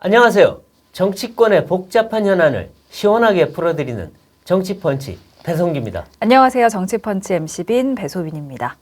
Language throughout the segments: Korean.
안녕하세요. 정치권의 복잡한 현안을 시원하게 풀어드리는 정치펀치 배성기입니다. 안녕하세요. 정치펀치 MC빈 배소빈입니다.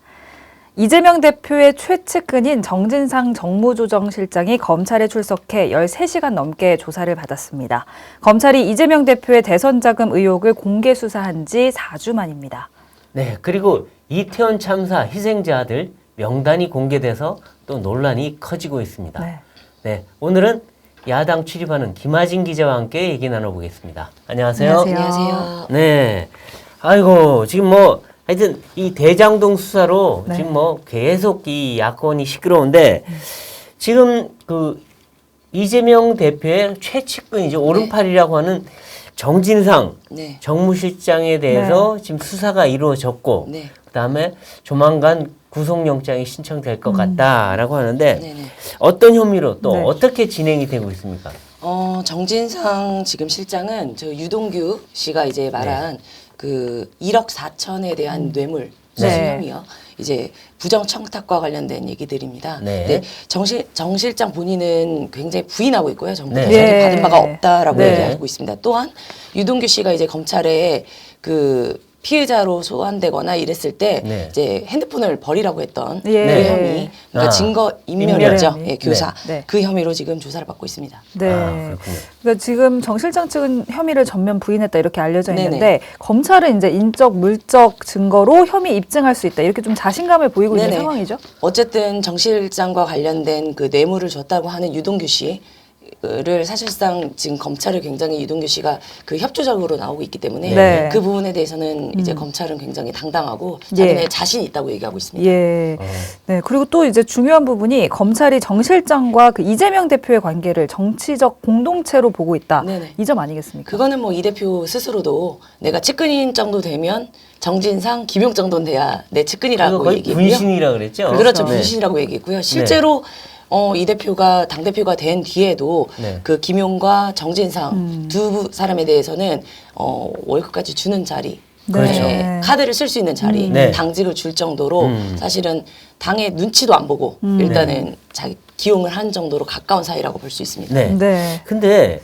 이재명 대표의 최측근인 정진상 정무조정실장이 검찰에 출석해 13시간 넘게 조사를 받았습니다. 검찰이 이재명 대표의 대선 자금 의혹을 공개 수사한 지 4주 만입니다. 네, 그리고 이태원 참사 희생자들 명단이 공개돼서 또 논란이 커지고 있습니다. 네, 오늘은 야당 출입하는 김아진 기자와 함께 얘기 나눠보겠습니다. 안녕하세요. 안녕하세요. 네, 아이고 지금 하여튼 이 대장동 수사로 지금 계속 이 야권이 시끄러운데 지금 그 이재명 대표의 최측근이죠. 오른팔이라고 하는 정진상 정무실장에 대해서 지금 수사가 이루어졌고 그다음에 조만간 구속영장이 신청될 것 같다라고 하는데 어떤 혐의로 또 어떻게 진행이 되고 있습니까? 정진상 지금 실장은 저 유동규 씨가 이제 말한 그 1억 4천에 대한 뇌물 수수 혐의요. 이제 부정 청탁과 관련된 얘기들입니다. 네. 정 실장 본인은 굉장히 부인하고 있고요. 전부 다 받은 바가 없다라고 얘기하고 있습니다. 또한 유동규 씨가 이제 검찰에 그 피해자로 소환되거나 이랬을 때 이제 핸드폰을 버리라고 했던 그 혐의, 그러니까 증거 인멸이죠. 교사. 그 혐의로 지금 조사를 받고 있습니다. 그러니까 지금 정 실장 측은 혐의를 전면 부인했다 이렇게 알려져 있는데 검찰은 이제 인적, 물적 증거로 혐의 입증할 수 있다 이렇게 좀 자신감을 보이고 있는 상황이죠. 어쨌든 정 실장과 관련된 그 뇌물을 줬다고 하는 유동규 씨. 를 사실상 지금 검찰이 굉장히 유동규 씨가 그 협조적으로 나오고 있기 때문에 그 부분에 대해서는 이제 검찰은 굉장히 당당하고 자기네 자신이 있다고 얘기하고 있습니다. 네, 그리고 또 이제 중요한 부분이 검찰이 정 실장과 그 이재명 대표의 관계를 정치적 공동체로 보고 있다. 이 점 아니겠습니까? 그거는 뭐 이 대표 스스로도 내가 측근인 정도 되면 정진상, 김용 정도는 돼야 내 측근이라고 얘기했고요. 분신이라 그랬죠. 그렇죠. 분신이라고 얘기했고요. 실제로 이 대표가 당대표가 된 뒤에도 그 김용과 정진상 두 사람에 대해서는 월급까지 주는 자리, 카드를 쓸 수 있는 자리, 당직을 줄 정도로 사실은 당의 눈치도 안 보고 일단은 자기 기용을 한 정도로 가까운 사이라고 볼 수 있습니다. 근데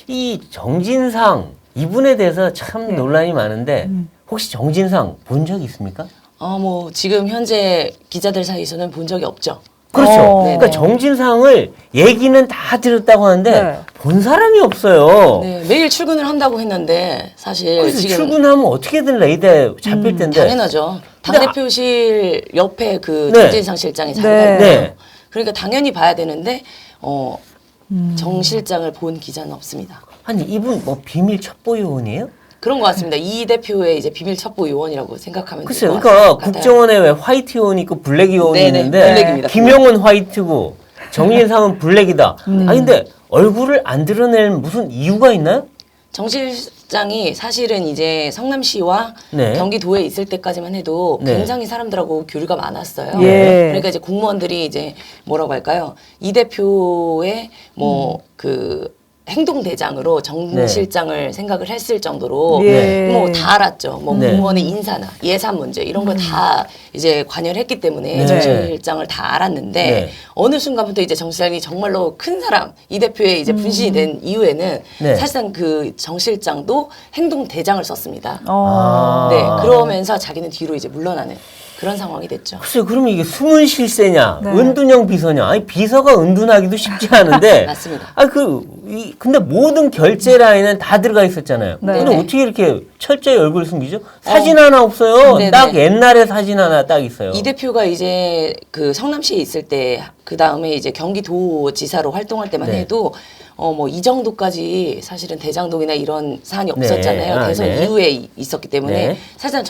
이 정진상 이분에 대해서 참 논란이 많은데 혹시 정진상 본 적 있습니까? 뭐 지금 현재 기자들 사이에서는 본 적이 없죠. 그렇죠. 그러니까 정진상을 얘기는 다 들었다고 하는데 본 사람이 없어요. 매일 출근을 한다고 했는데 사실 지금 출근하면 어떻게든 레이더에 잡힐 텐데. 당연하죠. 당대표실 옆에 그 정진상 실장이 자리가 있고요. 그러니까 당연히 봐야 되는데 정 실장을 본 기자는 없습니다. 아니 이분 비밀 첩보 요원이에요? 그런 것 같습니다. 이 대표의 이제 비밀 첩보 요원이라고 생각하면 글쎄요. 될 것 그러니까 같아요. 국정원에 왜 화이트 요원이 있고 블랙 요원이 있는데 블랙입니다. 김용은 화이트고 정진상은 블랙이다. 아니 근데 얼굴을 안 드러낼 무슨 이유가 있나요? 정 실장이 사실은 이제 성남시와 경기도에 있을 때까지만 해도 굉장히 사람들하고 교류가 많았어요. 그러니까 이제 공무원들이 이제 뭐라고 할까요? 이 대표의 그 행동대장으로 정 실장을 생각을 했을 정도로 뭐 다 알았죠. 뭐 공무원의 인사나 예산 문제 이런 거 다 이제 관여를 했기 때문에 정 실장을 다 알았는데 어느 순간부터 이제 정 실장이 정말로 큰 사람 이 대표의 이제 분신이 된 이후에는 사실상 그 정 실장도 행동대장을 썼습니다. 그러면서 자기는 뒤로 이제 물러나는 그런 상황이 됐죠. 글쎄, 그러면 이게 숨은 실세냐, 은둔형 비서냐? 아니, 비서가 은둔하기도 쉽지 않은데. 맞습니다. 근데 모든 결제 라인은 다 들어가 있었잖아요. 근데 어떻게 이렇게 철저히 얼굴 숨기죠? 사진 하나 없어요. 딱 옛날에 사진 하나 딱 있어요. 이 대표가 이제 그 성남시에 있을 때, 그 다음에 이제 경기도지사로 활동할 때만 해도 뭐 이 정도까지 사실은 대장동이나 이런 사안이 없었잖아요. 대선 이후에 있었기 때문에 사실은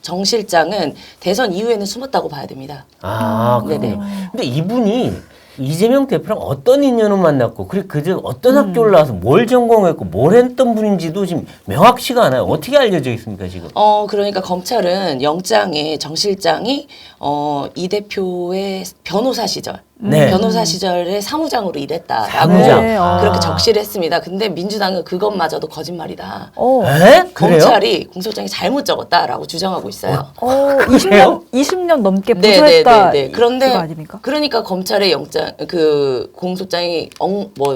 정 실장은 대선 이후에는 숨었다고 봐야 됩니다. 그렇군요. 근데 이분이 이재명 대표랑 어떤 인연을 만났고 그리고 그저 어떤 학교를 나와서 뭘 전공했고 뭘 했던 분인지도 지금 명확치가 않아요. 어떻게 알려져 있습니까 지금? 그러니까 검찰은 영장에 정 실장이 이 대표의 변호사 시절 네. 변호사 시절에 사무장으로 일했다라고 사무장. 네, 그렇게 적시를 했습니다. 근데 민주당은 그것마저도 거짓말이다. 에? 그래요? 검찰이 공소장에 잘못 적었다라고 주장하고 있어요. 20년 넘게 부조했다. 그런데 이거 아닙니까? 그러니까 검찰의 영장 그 공소장이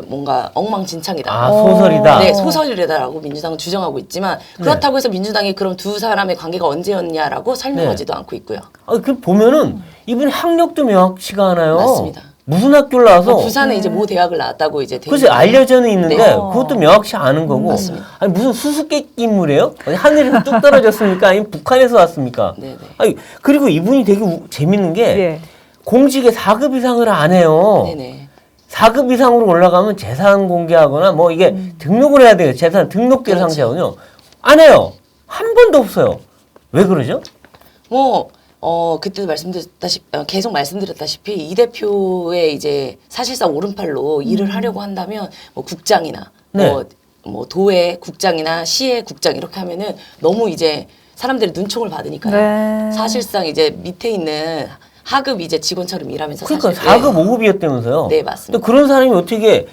뭔가 엉망진창이다. 아, 소설이다. 네, 소설이다라고 민주당은 주장하고 있지만 그렇다고 해서 민주당이 그럼 두 사람의 관계가 언제였냐라고 설명하지도 않고 있고요. 그 보면은 이분이 학력도 명확치가 않아요. 맞습니다. 무슨 학교를 나와서 부산에 이제 모 대학을 나왔다고 이제 그래서 알려져는 있는데 네. 그것도 명확치 않은 거고. 맞습니다. 아니 무슨 수수께끼 인물이에요? 아니, 하늘에서 뚝 떨어졌습니까? 아니면 북한에서 왔습니까? 네네. 아니 그리고 이분이 되게 재밌는 게 예. 공직에 4급 이상을 안 해요. 네네. 4급 이상으로 올라가면 재산 공개하거나 뭐 이게 등록을 해야 돼요. 재산 등록 대상자군요. 안 해요. 한 번도 없어요. 왜 그러죠? 그때도 계속 말씀드렸다시피 이 대표의 이제 사실상 오른팔로 일을 하려고 한다면 뭐 국장이나 네. 뭐 도의 국장이나 시의 국장 이렇게 하면은 너무 이제 사람들이 눈총을 받으니까요. 네. 사실상 이제 밑에 있는 하급 이제 직원처럼 일하면서 그러니까 사실 4급 5급이었다면서요. 네, 맞습니다. 또 그런 사람이 어떻게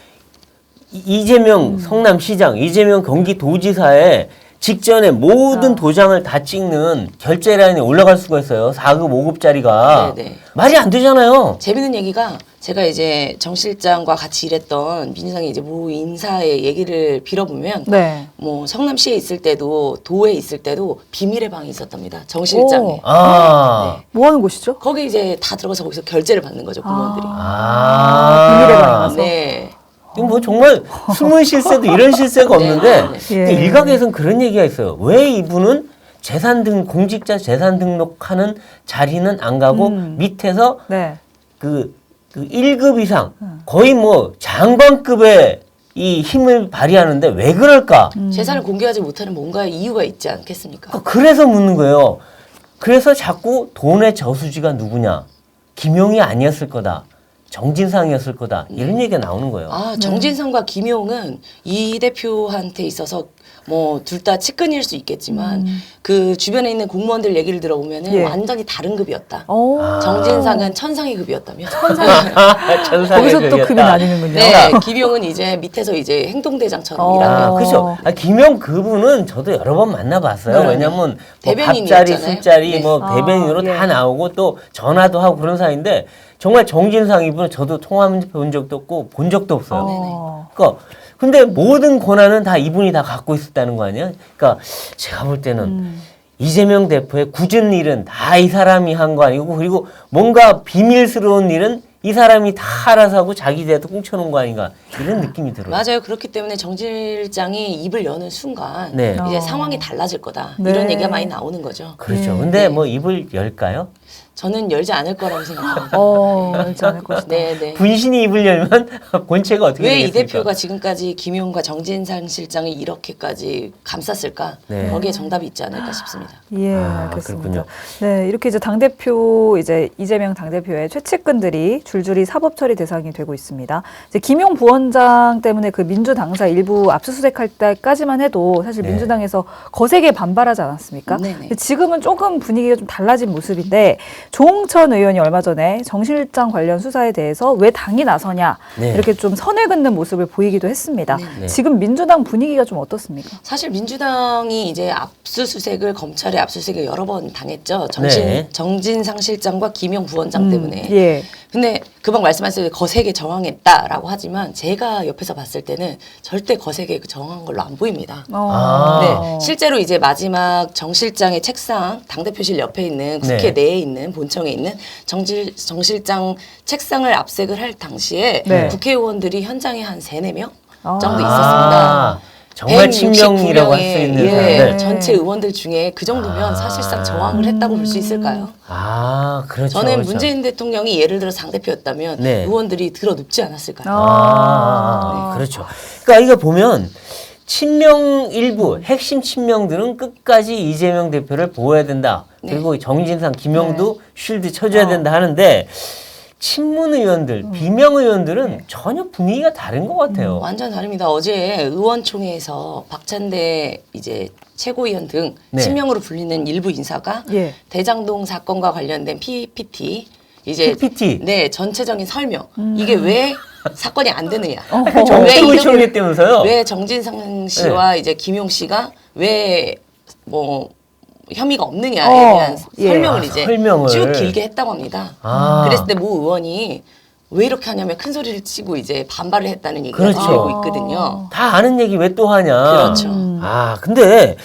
이재명 성남시장, 이재명 경기도지사의 직전에 모든 도장을 다 찍는 결제 라인에 올라갈 수가 있어요. 4급, 5급짜리가. 네네. 말이 안 되잖아요. 재밌는 얘기가 제가 이제 정 실장과 같이 일했던 민주당의 이제 모 인사의 얘기를 빌어보면 네. 뭐 성남시에 있을 때도 도에 있을 때도 비밀의 방이 있었답니다. 정 실장에. 오. 아. 네. 뭐 하는 곳이죠? 거기 이제 다 들어가서 거기서 결제를 받는 거죠, 공무원들이. 비밀의 방에 가서. 네. 이거 뭐 정말 숨은 실세도 이런 실세가 없는데 네. 근데 예. 일각에서는 그런 얘기가 있어요. 왜 이분은 공직자 재산 등록하는 자리는 안 가고 밑에서 네. 그 1급 이상 거의 뭐 장관급의 이 힘을 발휘하는데 왜 그럴까? 재산을 공개하지 못하는 뭔가 이유가 있지 않겠습니까? 그래서 묻는 거예요. 그래서 자꾸 돈의 저수지가 누구냐? 김용이 아니었을 거다. 정진상이었을 거다. 이런 얘기가 나오는 거예요. 정진상과 김용은 이 대표한테 있어서 뭐 둘 다 측근일 수 있겠지만 그 주변에 있는 공무원들 얘기를 들어보면은 예. 완전히 다른 급이었다. 오. 정진상은 천상의 급이었다며. 천상의 거기서 또 급이 급이었다. 나뉘는군요. 네, 김용은 이제 밑에서 이제 행동대장처럼 일하는. 그렇죠. 김영 그분은 저도 여러 번 만나봤어요. 네. 왜냐면 뭐 대변인이었잖아요. 밥자리, 술자리, 네. 뭐 대변인으로 예. 다 나오고 또 전화도 하고 그런 사이인데 정말 정진상 이분은 저도 통화본 적도 없고 본 적도 없어요. 그러니까 근데 모든 권한은 다 이분이 다 갖고 있었다는 거 아니에요? 그러니까 제가 볼 때는 이재명 대표의 굳은 일은 다 이 사람이 한 거 아니고 그리고 뭔가 비밀스러운 일은 이 사람이 다 알아서 하고 자기 대도 꽁쳐놓은 거 아닌가 이런 느낌이 들어요. 맞아요. 그렇기 때문에 정 실장이 입을 여는 순간 네. 이제 상황이 달라질 거다. 네. 이런 얘기가 많이 나오는 거죠. 그렇죠. 근데 뭐 입을 열까요? 저는 열지 않을 거라고 생각합니다. 열지 않을 것이다. 네, 네. 분신이 입을 열면 본체가 어떻게 왜 이 되겠습니까? 대표가 지금까지 김용과 정진상 실장을 이렇게까지 감쌌을까? 네. 거기에 정답이 있지 않을까 싶습니다. 예, 아, 알겠습니다. 그렇군요. 네, 이렇게 이제 당대표, 이제 이재명 당대표의 최측근들이 줄줄이 사법 처리 대상이 되고 있습니다. 이제 김용 부원장 때문에 그 민주당사 일부 압수수색할 때까지만 해도 사실 네. 민주당에서 거세게 반발하지 않았습니까? 네네. 근데 지금은 조금 분위기가 좀 달라진 모습인데 조홍천 의원이 얼마 전에 정 실장 관련 수사에 대해서 왜 당이 나서냐 네. 이렇게 좀 선을 긋는 모습을 보이기도 했습니다. 네. 지금 민주당 분위기가 좀 어떻습니까? 사실 민주당이 이제 압수수색을 검찰의 압수수색을 여러 번 당했죠. 네. 정진상 실장과 김용 부원장 때문에. 예. 근데 금방 말씀하셨을 때 거세게 저항했다라고 하지만 제가 옆에서 봤을 때는 절대 거세게 저항한 걸로 안 보입니다. 네, 실제로 이제 마지막 정 실장의 책상, 당대표실 옆에 있는 국회 네. 내에 있는 본청에 있는 정 실장 책상을 압색을 할 당시에 네. 국회의원들이 현장에 한 3-4명 아. 정도 있었습니다. 정말 친명이라고 할 수 있는 사람. 네. 전체 의원들 중에 그 정도면 사실상 저항을 했다고 볼 수 있을까요? 아, 그렇죠. 저는 그렇죠. 문재인 대통령이 예를 들어 당대표였다면 네. 의원들이 들어눕지 않았을까요? 그렇죠. 그러니까 이거 보면 친명 일부 핵심 친명들은 끝까지 이재명 대표를 보호해야 된다. 그리고 정진상, 김용도 쉴드 쳐줘야 된다 하는데 친문 의원들, 비명 의원들은 전혀 분위기가 다른 것 같아요. 완전 다릅니다. 어제 의원총회에서 박찬대 이제 최고위원 등 네. 친명으로 불리는 일부 인사가 예. 대장동 사건과 관련된 PPT 이제 PPT. 네, 전체적인 설명. 이게 왜 사건이 안 되느냐. 정책을 총리때면서요. 왜 정진상 씨와 이제 김용 씨가 왜 뭐 혐의가 없느냐에 대한 설명을 이제 설명을. 쭉 길게 했다고 합니다. 그랬을 때 모 의원이 왜 이렇게 하냐면 큰 소리를 치고 이제 반발을 했다는 얘기가 그렇죠. 들리고 있거든요. 다 아는 얘기 왜 또 하냐. 그렇죠. 근데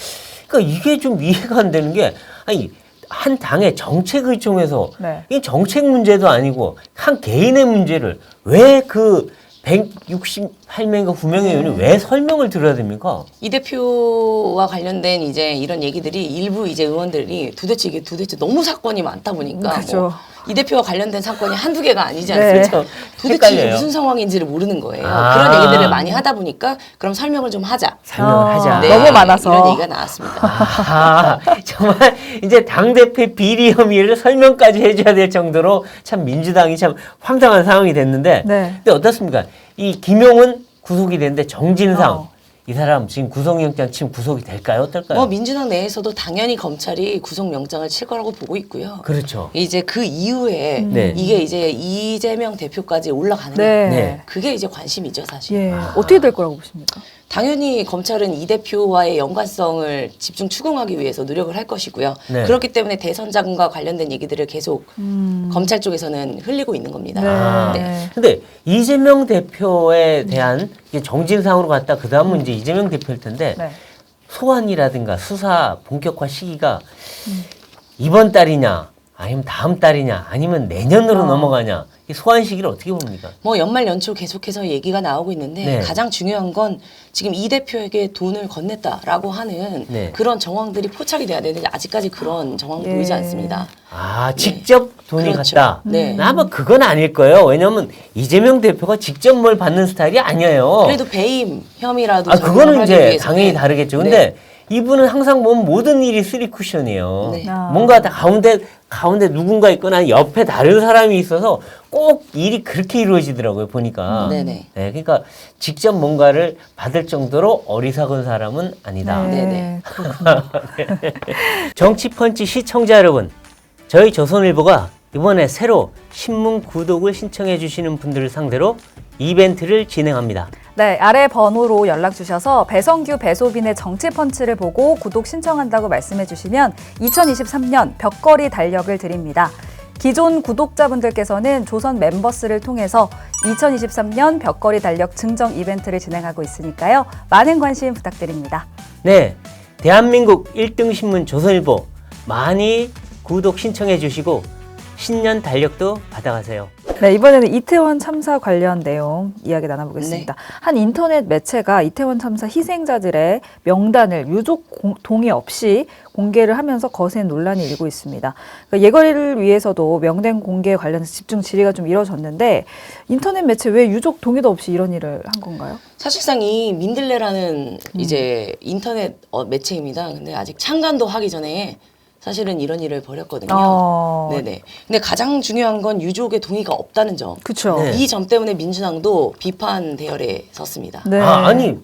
그러니까 이게 좀 이해가 안 되는 게 아니 한 당의 정책 의총에서 네. 이 정책 문제도 아니고 한 개인의 문제를 왜 그 168명인가 9명의 의원이 왜 설명을 들어야 됩니까? 이 대표와 관련된 이제 이런 얘기들이 일부 이제 의원들이 도대체 이게 도대체 너무 사건이 많다 보니까 그렇죠. 뭐 이 대표와 관련된 사건이 한두 개가 아니지 네. 않습니까? 도대체 이게 헷갈려요. 무슨 상황인지를 모르는 거예요. 아. 그런 얘기들을 많이 하다 보니까 그럼 설명을 좀 하자. 설명을 하자. 네. 너무 많아서. 이런 얘기가 나왔습니다. 정말 이제 당대표 비리 혐의를 설명까지 해줘야 될 정도로 참 민주당이 참 황당한 상황이 됐는데 네. 근데 어떻습니까? 이 김용은 구속이 됐는데 정진상 이 사람 지금 구속영장 지금 구속이 될까요? 어떨까요? 뭐 민주당 내에서도 당연히 검찰이 구속영장을 칠 거라고 보고 있고요. 그렇죠. 이제 그 이후에 네. 이게 이제 이재명 대표까지 올라가느냐. 네. 네. 그게 이제 관심이죠, 사실. 예. 어떻게 될 거라고 보십니까? 당연히 검찰은 이 대표와의 연관성을 집중 추궁하기 위해서 노력을 할 것이고요. 네. 그렇기 때문에 대선 자금과 관련된 얘기들을 계속 검찰 쪽에서는 흘리고 있는 겁니다. 네. 근데 이재명 대표에 대한 이제 정진상으로 갔다 그 다음은 이제 이재명 대표일 텐데 네. 소환이라든가 수사 본격화 시기가 이번 달이냐 아니면 다음 달이냐 아니면 내년으로 넘어가냐 이 소환 시기를 어떻게 봅니까? 뭐 연말 연초 계속해서 얘기가 나오고 있는데 네. 가장 중요한 건 지금 이 대표에게 돈을 건넸다라고 하는 네. 그런 정황들이 포착이 돼야 되는데 아직까지 그런 정황은 예. 보이지 않습니다. 직접 돈이 그렇죠. 갔다. 네. 아마 그건 아닐 거예요. 왜냐면 이재명 대표가 직접 뭘 받는 스타일이 아니에요. 그래도 배임 혐의라도 그거는 적용하기 이제 위해서는 당연히 다르겠죠. 근데 이분은 항상 보면 모든 일이 쓰리 쿠션이에요. 네. 뭔가 다 가운데 누군가 있거나 옆에 다른 사람이 있어서 꼭 일이 그렇게 이루어지더라고요. 보니까. 네네. 네, 그러니까 직접 뭔가를 받을 정도로 어리석은 사람은 아니다. 네네. 그렇군요. 정치펀치 시청자 여러분, 저희 조선일보가 이번에 새로 신문 구독을 신청해 주시는 분들을 상대로 이벤트를 진행합니다. 네, 아래 번호로 연락 주셔서 배성규, 배소빈의 정치펀치를 보고 구독 신청한다고 말씀해 주시면 2023년 벽걸이 달력을 드립니다. 기존 구독자분들께서는 조선 멤버스를 통해서 2023년 벽걸이 달력 증정 이벤트를 진행하고 있으니까요. 많은 관심 부탁드립니다. 네, 대한민국 1등 신문 조선일보 많이 구독 신청해 주시고 신년 달력도 받아가세요. 네, 이번에는 이태원 참사 관련 내용 이야기 나눠보겠습니다. 한 인터넷 매체가 이태원 참사 희생자들의 명단을 유족 동의 없이 공개를 하면서 거센 논란이 일고 있습니다. 그러니까 예거리를 위해서도 명단 공개 관련해서 집중 질의가 좀 이뤄졌는데 인터넷 매체 왜 유족 동의도 없이 이런 일을 한 건가요? 사실상 이 민들레라는 이제 인터넷 매체입니다. 근데 아직 창간도 하기 전에 사실은 이런 일을 벌였거든요. 네네. 근데 가장 중요한 건 유족의 동의가 없다는 점. 그렇죠. 네. 이 점 때문에 민주당도 비판 대열에 섰습니다. 네. 아니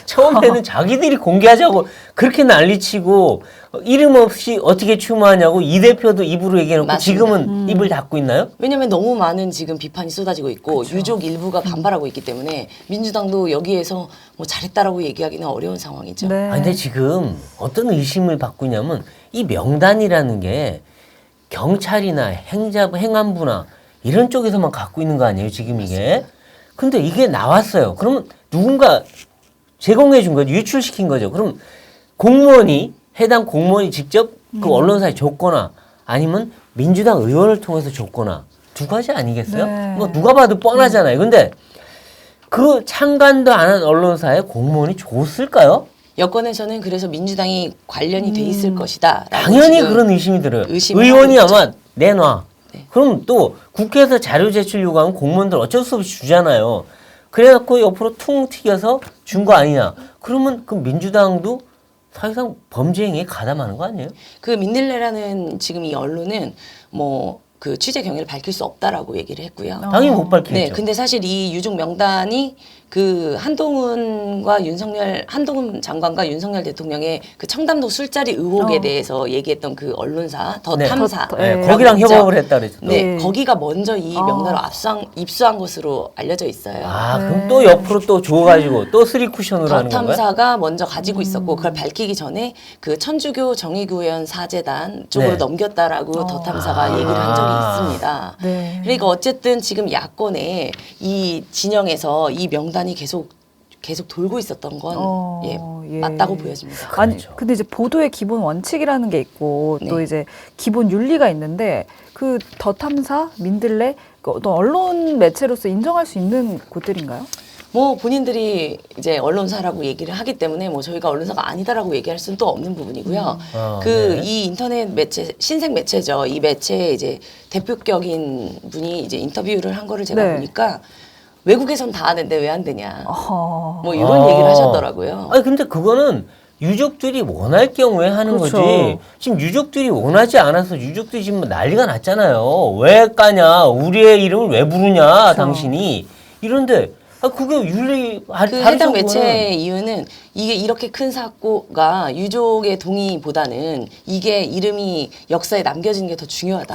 처음에는 자기들이 공개하자고 그렇게 난리치고 이름 없이 어떻게 추모하냐고 이 대표도 입으로 얘기해놓고 맞습니다. 지금은 입을 닫고 있나요? 왜냐하면 너무 많은 지금 비판이 쏟아지고 있고 유족 일부가 반발하고 있기 때문에 민주당도 여기에서 뭐 잘했다라고 얘기하기는 어려운 상황이죠. 네. 근데 지금 어떤 의심을 받고 있냐면 이 명단이라는 게 경찰이나 행안부나 이런 쪽에서만 갖고 있는 거 아니에요, 지금 이게? 근데 이게 나왔어요. 그러면 누군가 제공해 준 거죠. 유출시킨 거죠. 그럼 해당 공무원이 직접 그 언론사에 줬거나 아니면 민주당 의원을 통해서 줬거나 두 가지 아니겠어요? 네. 뭐 누가 봐도 뻔하잖아요. 근데 그 창간도 안 한 언론사에 공무원이 줬을까요? 여권에서는 그래서 민주당이 관련이 돼 있을 것이다. 당연히 그런 의심이 들어요. 의심을 의원이 하고 있죠. 아마 내놔. 네. 그럼 또 국회에서 자료 제출 요구하면 공무원들 어쩔 수 없이 주잖아요. 그래갖고 옆으로 퉁 튀겨서 준 거 아니냐. 그러면 그 민주당도 사실상 범죄 행위에 가담하는 거 아니에요? 그 민들레라는 지금 이 언론은 뭐 그 취재 경위를 밝힐 수 없다라고 얘기를 했고요. 당연히 못 밝히겠죠. 네, 근데 사실 이 유족 명단이 그 한동훈 장관과 윤석열 대통령의 그 청담동 술자리 의혹에 대해서 얘기했던 그 언론사 더 네. 탐사. 거기랑 협업을 했다 그랬죠. 네, 거기가 먼저 이 명단을 입수한 것으로 알려져 있어요. 아, 그럼 또 옆으로 또 줘가지고 또 쓰리 쿠션으로 더 하는 건가요? 탐사가 먼저 가지고 있었고 그걸 밝히기 전에 그 천주교 정의구현 사재단 쪽으로 네. 넘겼다라고 더 탐사가 얘기를 한 적이 있습니다. 네. 그러니까 어쨌든 지금 야권의 이 진영에서 이 명단이 계속 돌고 있었던 건 예. 맞다고 보여집니다. 아니, 그렇죠. 근데 이제 보도의 기본 원칙이라는 게 있고 또 네. 이제 기본 윤리가 있는데 그 더 탐사, 민들레 그 어떤 언론 매체로서 인정할 수 있는 곳들인가요? 뭐 본인들이 이제 언론사라고 얘기를 하기 때문에 뭐 저희가 언론사가 아니다라고 얘기할 수는 또 없는 부분이고요. 그 이 인터넷 매체 신생 매체죠. 이 매체의 이제 대표격인 분이 이제 인터뷰를 한 거를 제가 네. 보니까 외국에선 다 하는데 왜 안 되냐. 어허. 뭐 이런 얘기를 하셨더라고요. 아니 근데 그거는 유족들이 원할 경우에 하는 그렇죠. 거지. 지금 유족들이 원하지 않아서 유족들이 지금 난리가 났잖아요. 왜 까냐? 우리의 이름을 왜 부르냐? 당신이 이런데 그게 윤리 그 해당 매체의 이유는 이게 이렇게 큰 사고가 유족의 동의보다는 이게 이름이 역사에 남겨지는 게 더 중요하다.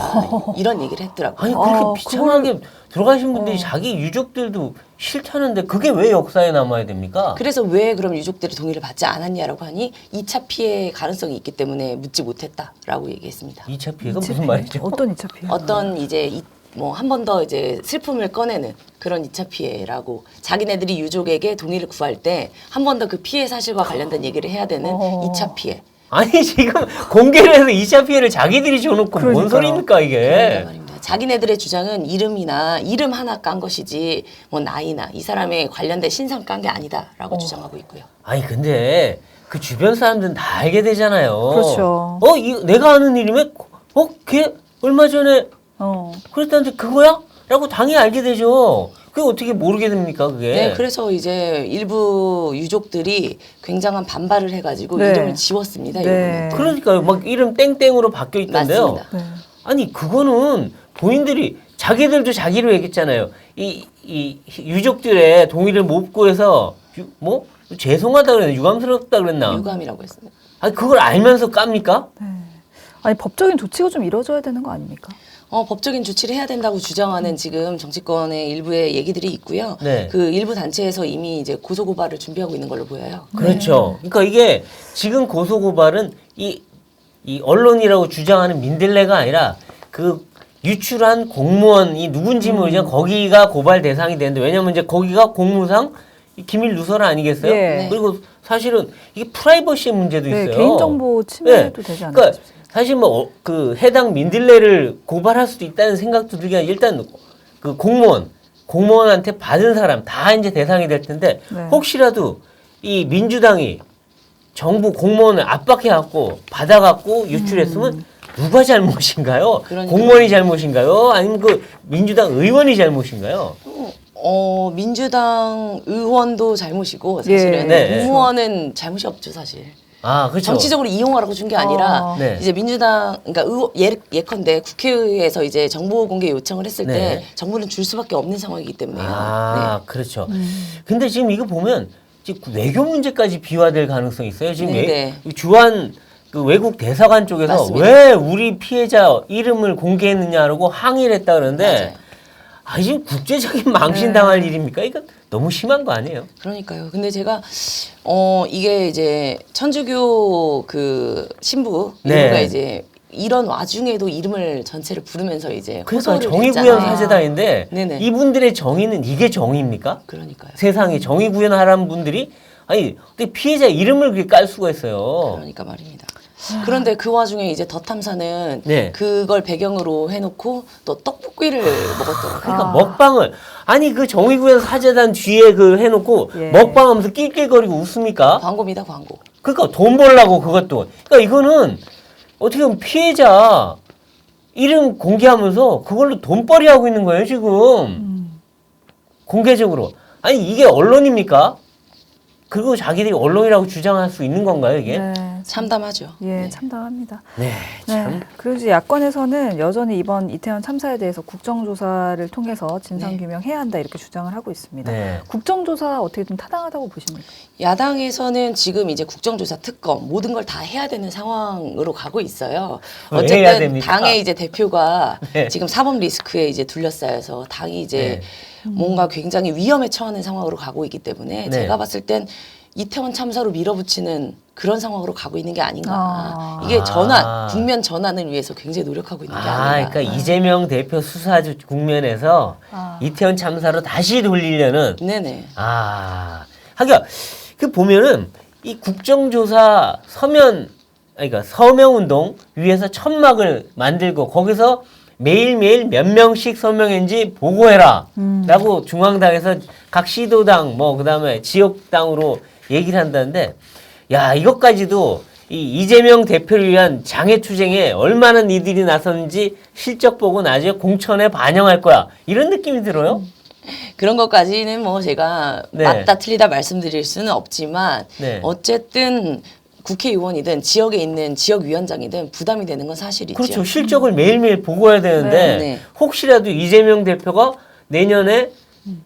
이런 얘기를 했더라고요. 아니 그렇게 비참하게 돌아가신 분들이 자기 유족들도 싫다는데 그게 왜 역사에 남아야 됩니까? 그래서 왜 그럼 유족들이 동의를 받지 않았냐라고 하니 2차 피해 가능성이 있기 때문에 묻지 못했다라고 얘기했습니다. 2차 피해가 무슨 말이죠? 어떤 2차 피해? 어떤 이제 뭐 한 번 더 이제 슬픔을 꺼내는 그런 2차 피해라고 자기네들이 유족에게 동의를 구할 때 한 번 더 그 피해 사실과 관련된 얘기를 해야 되는 2차 피해. 아니 지금 공개를 해서 2차 피해를 자기들이 줘놓고 뭔 그러니까요. 소리입니까 이게? 그러니까 말입니다. 자기네들의 주장은 이름 하나 깐 것이지 뭐 나이나 이 사람의 관련된 신상 깐 게 아니다라고 주장하고 있고요. 아니 근데 그 주변 사람들은 다 알게 되잖아요. 그렇죠. 내가 아는 일이면 걔 얼마 전에 그랬다는데 그거야? 라고 당연히 알게 되죠. 그게 어떻게 모르게 됩니까 그게? 네, 그래서 이제 일부 유족들이 굉장한 반발을 해가지고 네. 이름을 지웠습니다. 네. 이번에. 그러니까요. 막 이름 땡땡으로 바뀌어 있던데요. 맞습니다. 네. 아니 그거는 본인들이 자기들도 자기로 얘기했잖아요. 이 유족들의 동의를 못 구해서 뭐 죄송하다 그랬나 유감스럽다 그랬나? 유감이라고 했습니다. 아니 그걸 알면서 깝니까? 네. 아니 법적인 조치가 좀 이루어져야 되는 거 아닙니까? 법적인 조치를 해야 된다고 주장하는 지금 정치권의 일부의 얘기들이 있고요. 네. 그 일부 단체에서 이미 이제 고소 고발을 준비하고 있는 걸로 보여요. 그렇죠. 그러니까 이게 지금 고소 고발은 이 언론이라고 주장하는 민들레가 아니라 그 유출한 공무원이 누군지 모르지만 거기가 고발 대상이 되는데 왜냐면 이제 거기가 공무상 기밀 누설 아니겠어요? 예. 그리고 사실은 이게 프라이버시의 문제도 네, 있어요. 개인정보 침해도 되지 않을까 그러니까 싶습니다. 사실 뭐 그 해당 민들레를 고발할 수도 있다는 생각도 들긴 일단 그 공무원한테 받은 사람 다 이제 대상이 될 텐데 네. 혹시라도 이 민주당이 정부 공무원을 압박해갖고 받아갖고 유출했으면 누가 잘못인가요? 그러니까요. 공무원이 잘못인가요? 아니면 그 민주당 의원이 잘못인가요? 민주당 의원도 잘못이고 사실은 예. 네. 공무원은 잘못이 없죠 사실. 아, 그렇죠. 정치적으로 이용하라고 준 게 아니라 네. 이제 민주당 그러니까 예컨대 국회에서 이제 정보 공개 요청을 했을 네. 때 정부는 줄 수밖에 없는 상황이기 때문에요. 아, 그렇죠. 근데 지금 이거 보면 지금 외교 문제까지 비화될 가능성이 있어요. 지금 네, 주한 그 외국 대사관 쪽에서 맞습니다. 왜 우리 피해자 이름을 공개했느냐라고 항의를 했다 그러는데 맞아요. 지금 국제적인 망신당할 일입니까? 이거 너무 심한 거 아니에요? 그러니까요. 근데 제가 이게 이제 천주교 그 신부 네. 일부가 이제 이런 와중에도 이름을 전체를 부르면서 이제 그러니까 호소를 정의구현 했잖아요. 사재단인데 네네. 이분들의 정의는 이게 정의입니까? 그러니까요. 세상에 정의 구현하라는 분들이 아니 어떻게 피해자 이름을 그렇게 깔 수가 있어요? 그러니까 말입니다. 그런데 그 와중에 이제 더 탐사는 네. 그걸 배경으로 해놓고 또 떡볶이를 먹었더라고요. 그러니까 먹방을 아니 그 정의구현 사재단 뒤에 그 해놓고 예. 먹방하면서 낄낄거리고 웃습니까? 광고입니다, 광고. 그러니까 돈 벌라고 그것도. 그러니까 이거는 어떻게 보면 피해자 이름 공개하면서 그걸로 돈벌이 하고 있는 거예요 지금. 공개적으로. 아니 이게 언론입니까? 그리고 자기들이 언론이라고 주장할 수 있는 건가요 이게? 네. 참담하죠. 예, 네. 참담합니다. 네, 참. 네. 그리고 이제 야권에서는 여전히 이번 이태원 참사에 대해서 국정조사를 통해서 진상규명해야 한다 이렇게 주장을 하고 있습니다. 네. 국정조사 어떻게 좀 타당하다고 보십니까? 야당에서는 지금 이제 국정조사 특검 모든 걸 다 해야 되는 상황으로 가고 있어요. 왜 해야 어쨌든 됩니까? 당의 이제 대표가 네. 지금 사법 리스크에 이제 둘러싸여서 당이 이제 뭔가 굉장히 위험에 처하는 상황으로 가고 있기 때문에 네. 제가 봤을 땐 이태원 참사로 밀어붙이는 그런 상황으로 가고 있는 게 아닌가. 아. 이게 전환, 국면 전환을 위해서 굉장히 노력하고 있는 게 아닌가. 그러니까 이재명 대표 수사 국면에서 이태원 참사로 다시 돌리려는 네네. 하기야 그 보면은 이 국정조사 그러니까 서명운동 위에서 천막을 만들고 거기서 매일매일 몇 명씩 서명했는지 보고해라 라고 중앙당에서 각 시도당 그다음에 지역당으로 얘기를 한다는데 야 이것까지도 이 이재명 대표를 위한 장애투쟁에 얼마나 니들이 나섰는지 실적 보고 나중에 공천에 반영할 거야 이런 느낌이 들어요. 그런 것까지는 뭐 제가 네. 맞다 틀리다 말씀드릴 수는 없지만 네. 어쨌든 국회의원이든 지역에 있는 지역위원장이든 부담이 되는 건 사실이죠. 그렇죠. 실적을 매일매일 보고해야 되는데 네. 혹시라도 이재명 대표가 내년에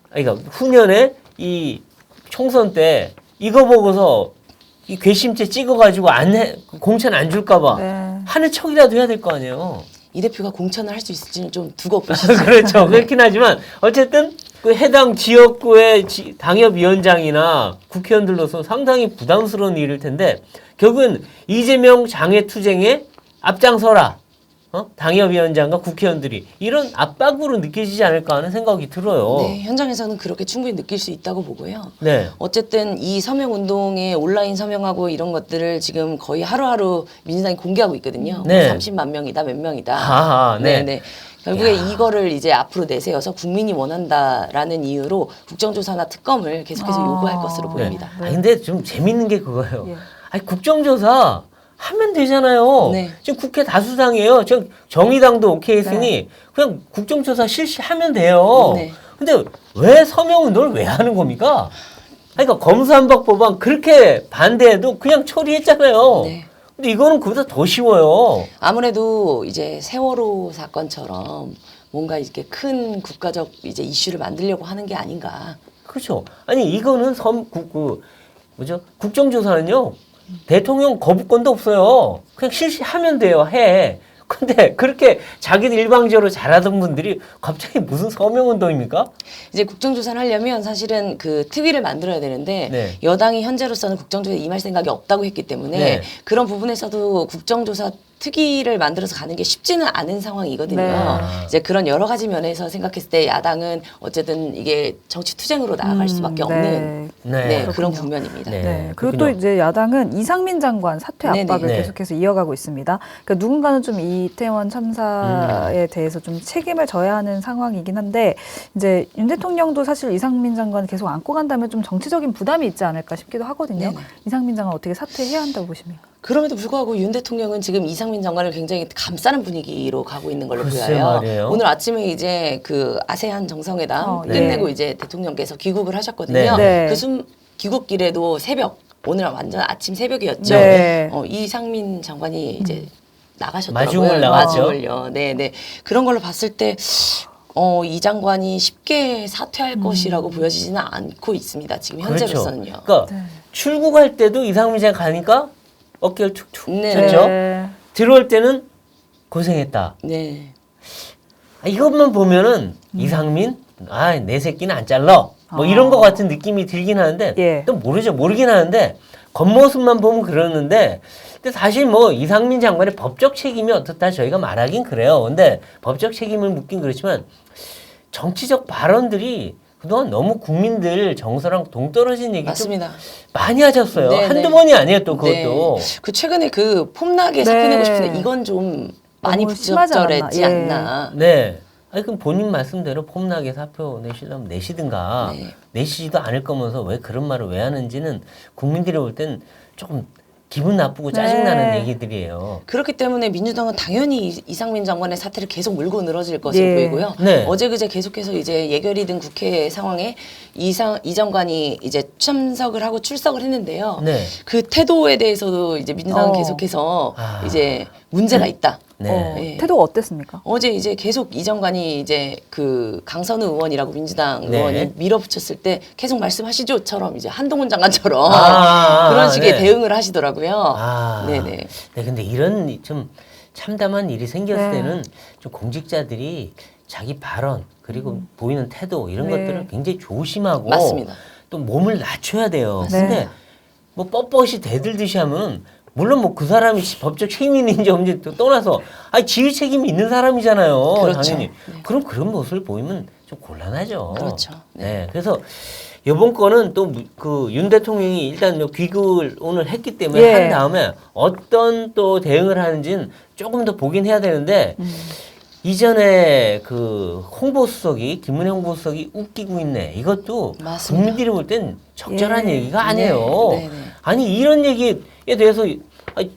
그러니까 후년에 이 총선 때 이거 보고서 이 괘씸죄 찍어가지고 공천 안 줄까봐 네. 하는 척이라도 해야 될 거 아니에요. 이 대표가 공천을 할 수 있을지는 좀 두고 보시죠. 그렇죠. 그렇긴 하지만 어쨌든 그 해당 지역구의 당협위원장이나 국회의원들로서 상당히 부담스러운 일일 텐데 결국은 이재명 장애투쟁에 앞장서라. 당협위원장과 국회의원들이 이런 압박으로 느껴지지 않을까 하는 생각이 들어요. 네, 현장에서는 그렇게 충분히 느낄 수 있다고 보고요. 네. 어쨌든 이 서명운동에 온라인 서명하고 이런 것들을 지금 거의 하루하루 민주당이 공개하고 있거든요. 네. 30만 명이다, 몇 명이다. 아하, 네. 네. 결국에 이거를 이제 앞으로 내세워서 국민이 원한다라는 이유로 국정조사나 특검을 계속해서 요구할 것으로 보입니다. 네. 근데 좀 재밌는 게 그거예요. 예. 아니 국정조사 하면 되잖아요. 네. 지금 국회 다수당이에요. 지금 정의당도 오케이 했으니 그냥 국정조사 실시하면 돼요. 네. 근데 왜 서명운동을 왜 하는 겁니까? 그러니까 검수한박 법안 그렇게 반대해도 그냥 처리했잖아요. 네. 근데 이거는 그보다 더 쉬워요. 아무래도 이제 세월호 사건처럼 뭔가 이렇게 큰 국가적 이제 이슈를 만들려고 하는 게 아닌가. 그렇죠. 아니 이거는 국정조사는요. 대통령 거부권도 없어요. 그냥 실시하면 돼요. 해. 근데 그렇게 자기들 일방적으로 잘하던 분들이 갑자기 무슨 서명운동입니까? 이제 국정조사를 하려면 사실은 그 특위를 만들어야 되는데 네. 여당이 현재로서는 국정조사에 임할 생각이 없다고 했기 때문에 네. 그런 부분에서도 국정조사 특위를 만들어서 가는 게 쉽지는 않은 상황이거든요. 네. 이제 그런 여러 가지 면에서 생각했을 때 야당은 어쨌든 이게 정치 투쟁으로 나아갈 수밖에 없는 네. 그런 국면입니다. 네. 네. 그리고 그렇군요. 또 이제 야당은 이상민 장관 사퇴 네네. 압박을 네. 계속해서 이어가고 있습니다. 그러니까 누군가는 좀 이태원 참사에 대해서 좀 책임을 져야 하는 상황이긴 한데 이제 윤 대통령도 사실 이상민 장관 계속 안고 간다면 좀 정치적인 부담이 있지 않을까 싶기도 하거든요. 네네. 이상민 장관 어떻게 사퇴해야 한다고 보십니까? 그럼에도 불구하고 윤 대통령은 지금 이상민 장관을 굉장히 감싸는 분위기로 가고 있는 걸로 글쎄 보여요. 말이에요. 오늘 아침에 이제 그 아세안 정상회담 네. 끝내고 이제 대통령께서 귀국을 하셨거든요. 네. 그 귀국길에도 새벽, 오늘 완전 아침 새벽이었죠. 네. 이상민 장관이 이제 나가셨더라고요. 마중을 나왔죠. 마중을요. 네네. 그런 걸로 봤을 때 이 장관이 쉽게 사퇴할 것이라고 보여지지는 않고 있습니다. 지금 현재로서는요. 그렇죠. 그러니까 출국할 때도 이상민 장관 가니까 어깨를 툭툭 네. 쳤죠. 네. 들어올 때는 고생했다. 네. 이것만 보면은 이상민 내 새끼는 안 잘라 뭐 이런 것 같은 느낌이 들긴 하는데 예. 또 모르긴 하는데 겉모습만 보면 그러는데 근데 사실 뭐 이상민 장관의 법적 책임이 어떻다 저희가 말하긴 그래요. 근데 법적 책임을 묻긴 그렇지만 정치적 발언들이 그동안 너무 국민들 정서랑 동떨어진 얘기 좀 맞습니다. 많이 하셨어요. 네, 한두 네. 번이 아니에요 또 그것도. 네. 그 최근에 그 폼나게 사표 네. 내고 싶은데 이건 좀 많이 너무 심하지 부적절했지 않았나. 않나. 네. 아니 그럼 본인 말씀대로 폼나게 사표 내시려면 내시든가 네. 내시지도 않을 거면서 왜 그런 말을 왜 하는지는 국민들이 볼 땐 조금 기분 나쁘고 짜증나는 얘기들이에요. 그렇기 때문에 민주당은 당연히 이상민 장관의 사태를 계속 물고 늘어질 것으로 예. 보이고요. 네. 어제 그제 계속해서 이제 예결위 등 국회 상황에 이 장관이 이제 참석을 하고 출석을 했는데요. 네. 그 태도에 대해서도 이제 민주당은 계속해서 이제 문제가 있다. 네. 네. 태도가 어땠습니까? 어제 이제 계속 이 장관이 이제 그 강선우 의원이라고 민주당 네. 의원이 밀어붙였을 때 계속 말씀하시죠처럼 이제 한동훈 장관처럼 아, 그런 식의 네. 대응을 하시더라고요. 아, 네네. 네, 근데 이런 좀 참담한 일이 생겼을 네. 때는 좀 공직자들이 자기 발언 그리고 보이는 태도 이런 네. 것들을 굉장히 조심하고 맞습니다. 또 몸을 낮춰야 돼요. 네. 근데 뭐 뻣뻣이 대들듯이 하면 물론 뭐 그 사람이 법적 책임이 있는지 없는지 또 떠나서 아니 지휘 책임이 있는 사람이잖아요. 그렇죠. 당연히. 네. 그럼 그런 모습을 보이면 좀 곤란하죠. 그렇죠. 네. 네. 그래서 이번 거는 또 그 윤 대통령이 일단 귀국을 오늘 했기 때문에 예. 한 다음에 어떤 또 대응을 하는지는 조금 더 보긴 해야 되는데 이전에 그 홍보수석이 김은혜 홍보수석이 웃기고 있네. 이것도 맞습니다. 국민들이 볼 땐 적절한 예. 얘기가 아니에요. 네, 네, 네. 아니 이런 얘기에 대해서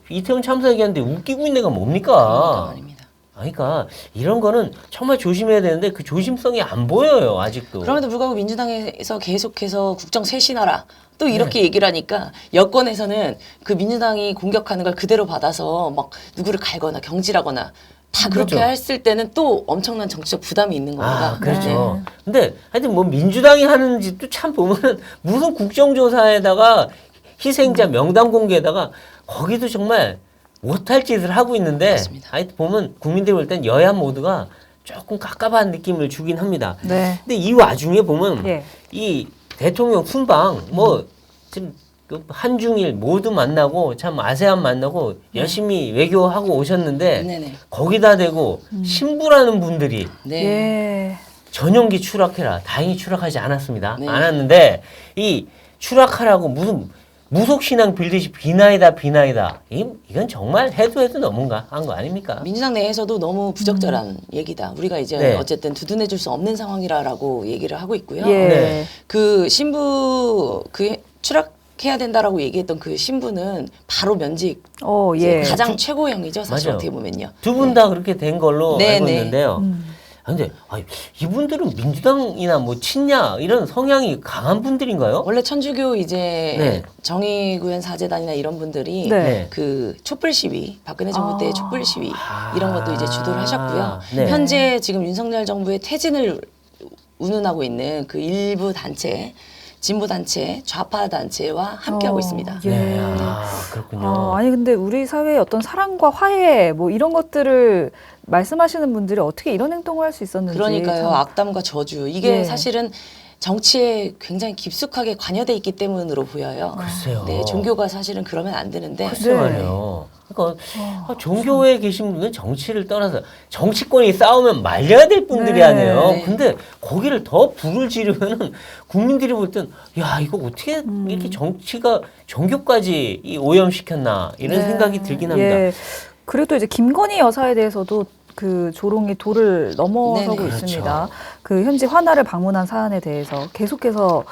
이태원 참사 얘기하는데 웃기고 있네가 뭡니까? 아닙니다. 그러니까 이런 거는 정말 조심해야 되는데 그 조심성이 안 보여요 아직도. 그럼에도 불구하고 민주당에서 계속해서 국정 쇄신하라 또 네. 이렇게 얘기를 하니까 여권에서는 그 민주당이 공격하는 걸 그대로 받아서 막 누구를 갈거나 경질하거나 다 그렇게 그렇죠. 했을 때는 또 엄청난 정치적 부담이 있는 겁니다. 아, 그렇죠. 근데 하여튼 뭐 민주당이 하는 짓도 참 보면은 무슨 국정조사에다가 희생자 명단 공개에다가 거기도 정말 못할 짓을 하고 있는데 맞습니다. 하여튼 보면 국민들이 볼 땐 여야 모두가 조금 깝깝한 느낌을 주긴 합니다. 네. 근데 이 와중에 보면 예. 이 대통령 순방 뭐 지금 그 한중일 모두 만나고 참 아세안 만나고 열심히 외교하고 오셨는데 네네. 거기다 대고 신부라는 분들이 네. 예. 전용기 추락해라. 다행히 추락하지 않았습니다. 네. 않았는데 이 추락하라고 무슨 무속신앙 빌듯이 비나이다. 이건 정말 해도 너무한가 한 거 아닙니까? 민주당 내에서도 너무 부적절한 얘기다. 우리가 이제 네. 어쨌든 두둔해줄 수 없는 상황이라고 얘기를 하고 있고요. 예. 네. 그 신부 그 추락해야 된다라고 얘기했던 그 신부는 바로 면직 이제 예. 가장 최고형이죠. 사실 맞아요. 어떻게 보면요. 두 분 다 그렇게 된 걸로 네, 알고 네. 있는데요. 근데 이분들은 민주당이나 뭐 친냐 이런 성향이 강한 분들인가요? 원래 천주교 이제 네. 정의구현 사제단이나 이런 분들이 네. 그 촛불 시위, 박근혜 정부 때 촛불 시위 아. 이런 것도 이제 주도를 하셨고요. 네. 현재 지금 윤석열 정부의 퇴진을 운운하고 있는 그 일부 단체, 진보 단체, 좌파 단체와 함께하고 있습니다. 예. 네, 그렇군요. 아니 근데 우리 사회의 어떤 사랑과 화해 뭐 이런 것들을 말씀하시는 분들이 어떻게 이런 행동을 할 수 있었는지 그러니까요. 참. 악담과 저주. 이게 예. 사실은 정치에 굉장히 깊숙하게 관여돼 있기 때문으로 보여요. 글쎄요. 네, 종교가 사실은 그러면 안 되는데. 글쎄 네. 말이에요. 그러니까 종교에 계신 분은 정치를 떠나서 정치권이 싸우면 말려야 될 분들이 네. 아니에요. 네. 근데 거기를 더 불을 지르면은 국민들이 볼 땐 야 이거 어떻게 이렇게 정치가 종교까지 이 오염시켰나 이런 네. 생각이 들긴 합니다. 예. 그리고 또 이제 김건희 여사에 대해서도 그 조롱이 도를 넘어서고 네네. 있습니다. 그렇죠. 그 현지 화나를 방문한 사안에 대해서 계속해서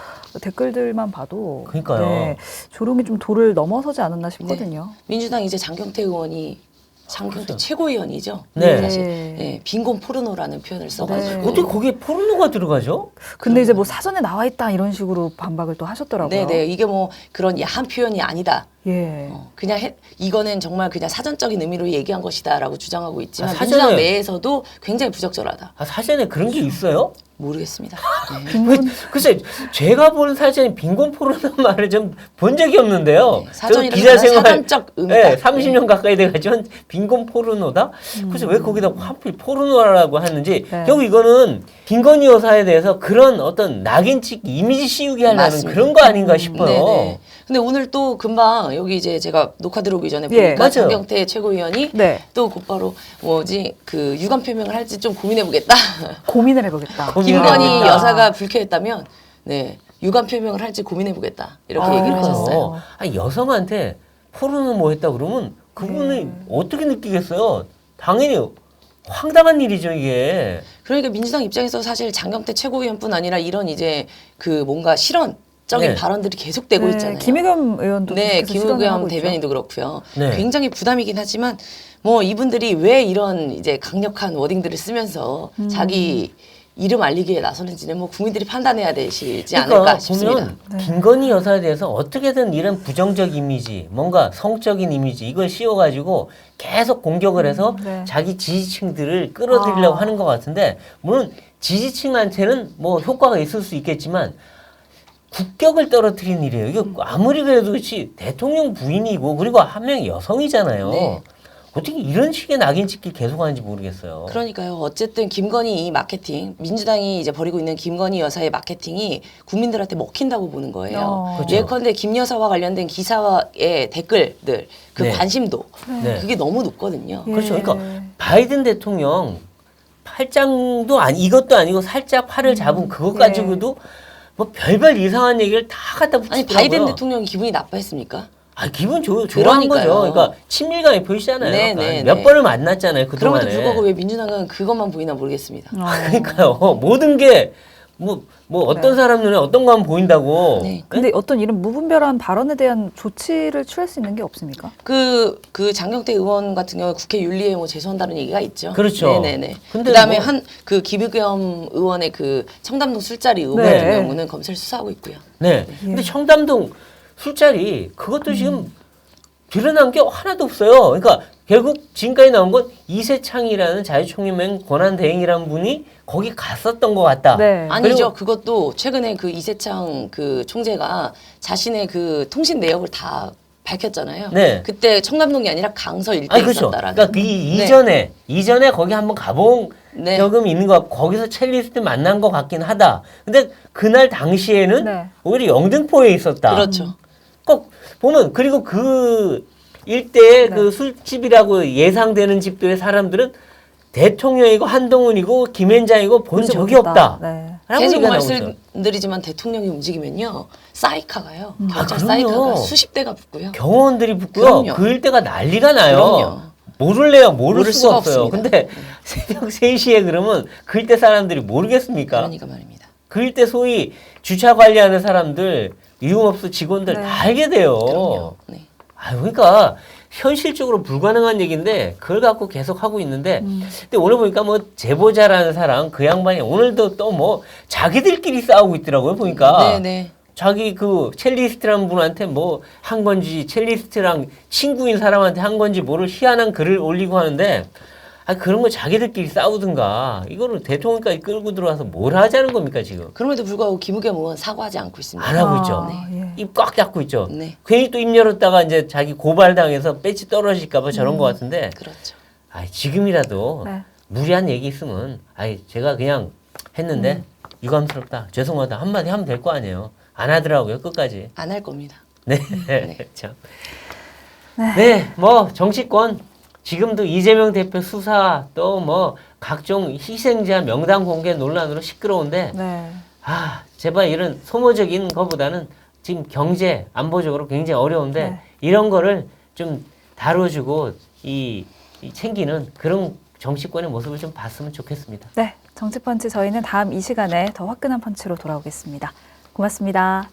댓글들만 봐도 그러니까요. 조롱이 좀 도를 넘어서지 않았나 싶거든요. 민주당 이제 장경태 의원이 장경태 그렇죠. 최고위원이죠. 네. 사실 네. 빈곤 포르노라는 표현을 써가지고. 네. 어떻게 거기에 포르노가 들어가죠? 근데 이제 뭐 사전에 나와 있다 이런 식으로 반박을 또 하셨더라고요. 네네 이게 뭐 그런 야한 표현이 아니다. 예. 그냥 이거는 정말 그냥 사전적인 의미로 얘기한 것이다라고 주장하고 있지만 아, 사전에- 민주당 내에서도 굉장히 부적절하다. 사전에 그런 게 있어요? 모르겠습니다. 네. 빈곤 글쎄 제가 본 사전에 빈곤 포르노 말을 좀 본 적이 없는데요. 네, 사전이라는 저는 기자 생활 사전적 의미다. 네, 30년 가까이 돼가지고 빈곤 포르노다. 그래서 왜 거기다 하필 포르노라고 하는지 네. 결국 이거는 김건희 여사에 대해서 그런 어떤 낙인찍 이미지 씌우기 하려는 맞습니다. 그런 거 아닌가 싶어요. 네네. 근데 오늘 또 금방 여기 이제 제가 녹화 들어오기 전에 예. 보니까 맞아요. 장경태 최고위원이 네. 또 곧바로 뭐지 그 유감 표명을 할지 좀 고민해 보겠다. 고민을 해보겠다. 김건희 해보겠다. 여사가 불쾌했다면 네 유감 표명을 할지 고민해 보겠다 이렇게 아. 얘기를 하셨어요. 아니, 여성한테 포르노 뭐 했다 그러면 그분이 어떻게 느끼겠어요? 당연히 황당한 일이죠 이게. 그러니까 민주당 입장에서 사실 장경태 최고위원뿐 아니라 이런 이제 그 뭔가 실언 적인 네. 발언들이 계속되고 있잖아요. 김의겸 의원도 네, 계속해서 시도를 김의겸 하고 있죠. 대변인도 그렇고요. 네. 굉장히 부담이긴 하지만 뭐 이분들이 왜 이런 이제 강력한 워딩들을 쓰면서 자기 이름 알리기에 나서는지는 뭐 국민들이 판단해야 되시지 않을까 싶습니다. 보면 김건희 여사에 대해서 어떻게든 이런 부정적 이미지, 뭔가 성적인 이미지 이걸 씌워가지고 계속 공격을 해서 네. 자기 지지층들을 끌어들이려고 하는 것 같은데 물론 지지층한테는 뭐 효과가 있을 수 있겠지만 국격을 떨어뜨리는 일이에요. 이거 아무리 그래도 그렇지 대통령 부인이고 그리고 한 명이 여성이잖아요. 네. 어떻게 이런 식의 낙인 찍기 계속하는지 모르겠어요. 그러니까요. 어쨌든 김건희 이 마케팅, 민주당이 이제 벌이고 있는 김건희 여사의 마케팅이 국민들한테 먹힌다고 보는 거예요. 그렇죠. 예컨대 김 여사와 관련된 기사의 댓글들, 그 네. 관심도 네. 그게 너무 높거든요. 그렇죠. 그러니까 바이든 대통령 팔짱도 이것도 아니고 살짝 팔을 잡은 그것 가지고도 뭐 별별 이상한 얘기를 다 갖다 붙이더라고요. 아니 바이든 대통령이 기분이 나빠했습니까? 기분 좋아한 그러니까요. 거죠. 그러니까 친밀감이 보이시잖아요. 네, 그러니까 네, 몇 네. 번을 만났잖아요. 그럼에도 그동안에. 불구하고 왜 민주당은 그것만 보이나 모르겠습니다. 그러니까요. 모든 게 뭐 어떤 사람 눈에 어떤 거만 보인다고. 네. 근데 어떤 이런 무분별한 발언에 대한 조치를 취할 수 있는 게 없습니까? 그 장경태 의원 같은 경우 국회 윤리에 뭐 제소한다는 얘기가 있죠. 그렇죠. 네네네. 근데 그다음에 뭐- 그 김의겸 의원의 그 청담동 술자리 의혹 네. 같은 경우는 검찰 수사하고 있고요. 네. 근데 청담동 술자리 그것도 지금 드러난 게 하나도 없어요. 그러니까 결국 지금까지 나온 건 이세창이라는 자유총연맹 권한대행이라는 분이 거기 갔었던 것 같다. 네. 아니죠. 그것도 최근에 그 이세창 그 총재가 자신의 그 통신 내역을 다 밝혔잖아요. 네. 그때 청담동이 아니라 강서 일대에 그렇죠. 있었다라는. 그러니까 이전에 거기 한번 가본 네. 적은 있는 것 같고 거기서 첼리스트 만난 것 같긴 하다. 근데 그날 당시에는 네. 오히려 영등포에 있었다. 그렇죠. 꼭 보면 그리고 그 일대의 그 술집이라고 예상되는 집들의 사람들은 대통령이고 한동훈이고 김앤장이고 본 보지 적이 못했다. 없다. 네. 라고 계속 얘기가 나오고 있어요. 말씀드리지만 대통령이 움직이면요. 사이카가요. 경찰 그럼요. 사이카가 수십 대가 붙고요. 경호원들이 붙고요. 그럼요. 그 일대가 난리가 나요. 그럼요. 모를 모를 수가 수가 없어요. 없습니다. 근데 새벽 3시에 그러면 그 일대 사람들이 모르겠습니까? 그러니까 말입니다. 그 일대 소위 주차 관리하는 사람들, 유흥업소 직원들 네. 다 알게 돼요. 그럼요. 네. 그러니까 현실적으로 불가능한 얘기인데 그걸 갖고 계속 하고 있는데 근데 오늘 보니까 뭐 제보자라는 사람 그 양반이 오늘도 또 뭐 자기들끼리 싸우고 있더라고요. 보니까 네네. 자기 그 첼리스트라는 분한테 뭐 한 건지 첼리스트랑 친구인 사람한테 한 건지 모를 희한한 글을 올리고 하는데 그런 거 자기들끼리 싸우든가 이거를 대통령까지 끌고 들어와서 뭘 하자는 겁니까 지금? 그럼에도 불구하고 김의겸 의원 사과하지 않고 있습니다. 안 하고 있죠. 예. 입 꽉 잡고 있죠. 네. 괜히 또 입 열었다가 이제 자기 고발당해서 배지 떨어질까봐 저런 것 같은데 그렇죠. 지금이라도 네. 무리한 얘기 있으면 제가 그냥 했는데 유감스럽다 죄송하다 한마디 하면 될 거 아니에요. 안 하더라고요 끝까지. 안 할 겁니다. 네. 참. 네, 뭐 정치권 지금도 이재명 대표 수사 또 뭐 각종 희생자 명단 공개 논란으로 시끄러운데 네. 제발 이런 소모적인 것보다는 지금 경제 안보적으로 굉장히 어려운데 네. 이런 거를 좀 다뤄주고 이 챙기는 그런 정치권의 모습을 좀 봤으면 좋겠습니다. 네. 정치펀치 저희는 다음 이 시간에 더 화끈한 펀치로 돌아오겠습니다. 고맙습니다.